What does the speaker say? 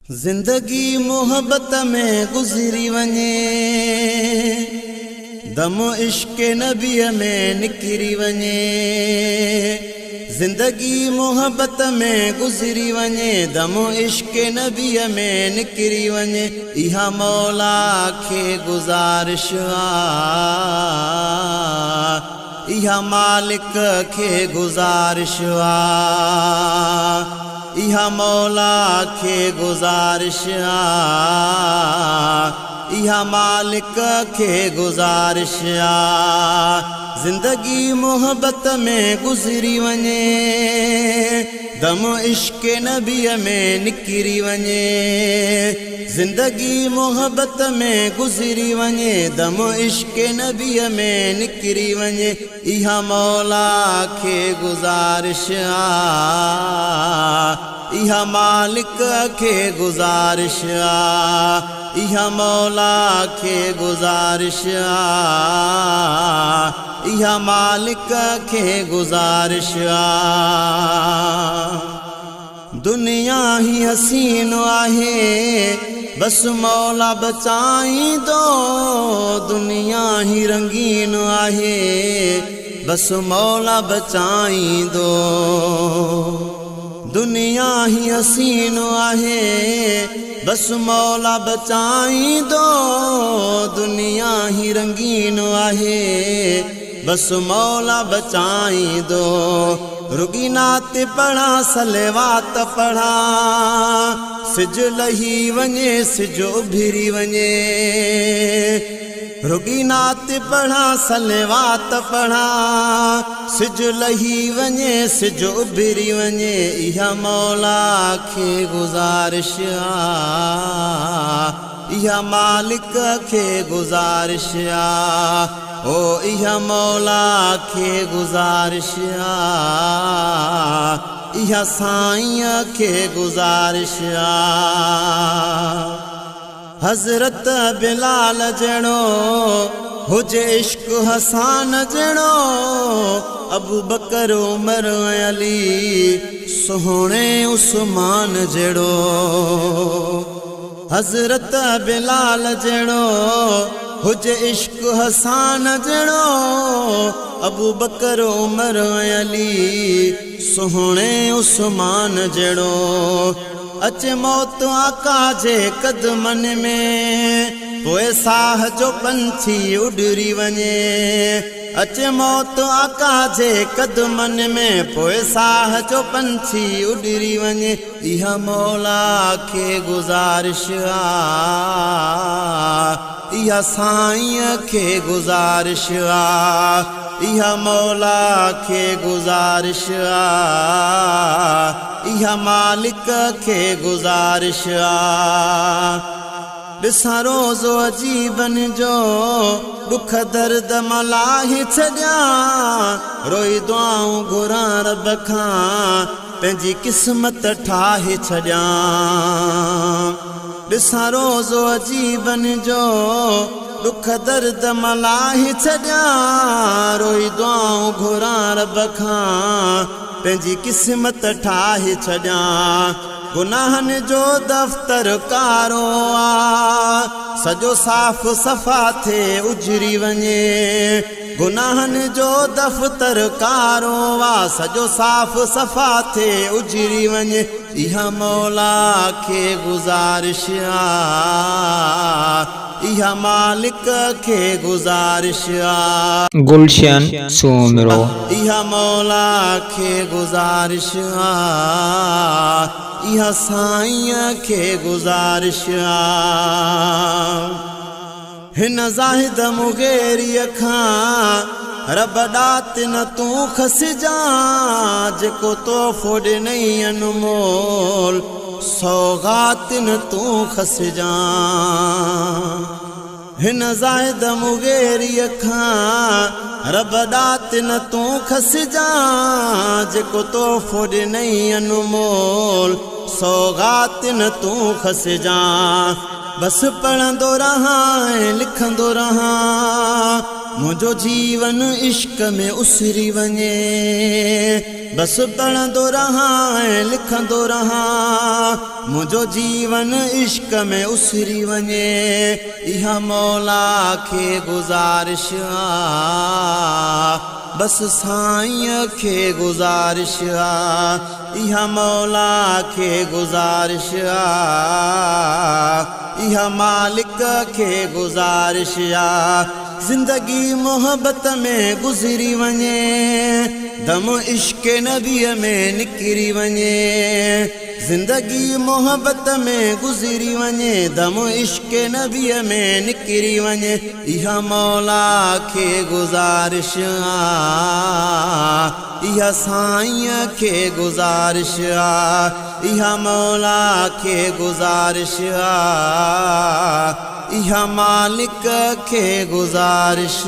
जिंदगी मोहब्बत में गुजरी वने, दम इश्क नबी में निकरी वने। जिंदगी मोहब्बत में गुजरी वने, दम इश्क नबी में निकरी वने। इहा मौला खे गुजारिश आ, इहा मालिक खे गुजारिश आ, इहा मौला खे गुजारिश आ, इहा मालिक खे गुजारिश आ। जिंदगी मोहब्बत में गुजरी वने, दम इश्क नबी में निकरी वने। जिंदगी मोहब्बत में गुजरी वने, दम इश्क नबी में निकरी वने। इहा मौला खे गुजारिश आ, इहा मालिक खे गुजारिश आ, इहा मौला खे गुजारिश आ, इहा मालिक खे गुजारिश आ। दुनिया ही हसीन आहे, बस मौला बचाई दो। दुनिया ही रंगीन आहे, बस मौला बचाई दो। दुनिया ही हसीन आहे, बस मौला बचाई दो। दुनिया ही रंगीन आहे, बस मौला बचाई दो। रुगी नात पढ़ा सलेवात पढ़ा, सिज लही वने सिज उभिरी वने। रुगी नात पढ़ा सलेवात पढ़ा, सिज लही वने सिज उभिरी वने। इहा मौला खे गुजारिश आ, इहा मालिक खे गुजारिश आ। ओ इहा मौला खे गुजारिश आ, इहा साईं खे गुजारिश आ। हज़रत बिलाल जड़ो हुजे इश्क हसान जड़ो, अबू बकर उमर अली सोहणे उस्मान जड़ो। हज़रत बिलाल जड़ो हुजे इश्क हसान जड़ो, अबू बकर उमर अली सोहणे उस्मान जड़ो। अचे मौत आका जे कदमन में, पोए साह जो पंछी उड़री वने। अचे मौत आका जे कदमन में, पोए साह जो पंछी उड़री वने। इहा मौला खे गुजारिश आ, इहा साईं खे गुजारिश आ, इहा मौला खे गुजारिश आ, इहा मालिक खे गुजारिश आ। ॾिसां रोज़ो अजीबन जो दुख दर्द मलाही छॾिया, रोई दुआऊं घुरां रब खां पंहिंजी क़िस्मत ठाहे छॾिया। ॾिसां रोज़ो अजीबन जो दुख दर्द मलाही छॾिया, रोई दुआऊं घुरां रब खां पंहिंजी क़िस्मत ठाहे छॾिया। गुनाहनि जो दफ़्तर कारो आ, सॼो साफ़ सफ़ा थे उजरी वञे। गुनाहनि जो दफ़्तर कारो आ, सॼो साफ़ सफ़ा थे उजरी वञे। इहा मौला खे गुजारिश आ, इहा मालिक खे गुजारिश आ। गुलशन सोमरो इहा मौला खे गुजारिश आ, इहा साईं खे गुजारिश आ। हिन ज़ाहिद मुग़ेरीअ खां रब ॾात न तूं खसिजा, जेको तोहफ़ो ॾिनई अनमोल सौगात न तूं खसिजा। हिन ज़ाहिद मुग़ेरीअ खां रब ॾात न तूं खसिजा, जेको तोहफ़ो ॾिनई अनमोल सौगात न तूं खसिजां बस पढ़ंदो रहां लिखंदो रहां मुझो जीवन इश्क में उसरी वञे बस पढ़ंदो रहां लिखंदो रहां मुझो जीवन इश्क में उसरी वञे इहा मौला खे गुज़ारिश बस साईं खे गुज़ारिश इहा मौला खे गुज़ारिश इहा मालिक खे गुज़ारिश ज़िंदगी मोहब्बत में गुज़री वञे दम इश्क नबीअ में निकिरी वञे ज़िंदगी मोहब्बत में गुज़री वञे दम इश्क नबीअ में निकिरी वञे इहा मौला खे गुज़ारिश इहा साईं खे गुज़ारिश इहा मौला खे गुज़ारिश इहा मालिक खे गुज़ारिश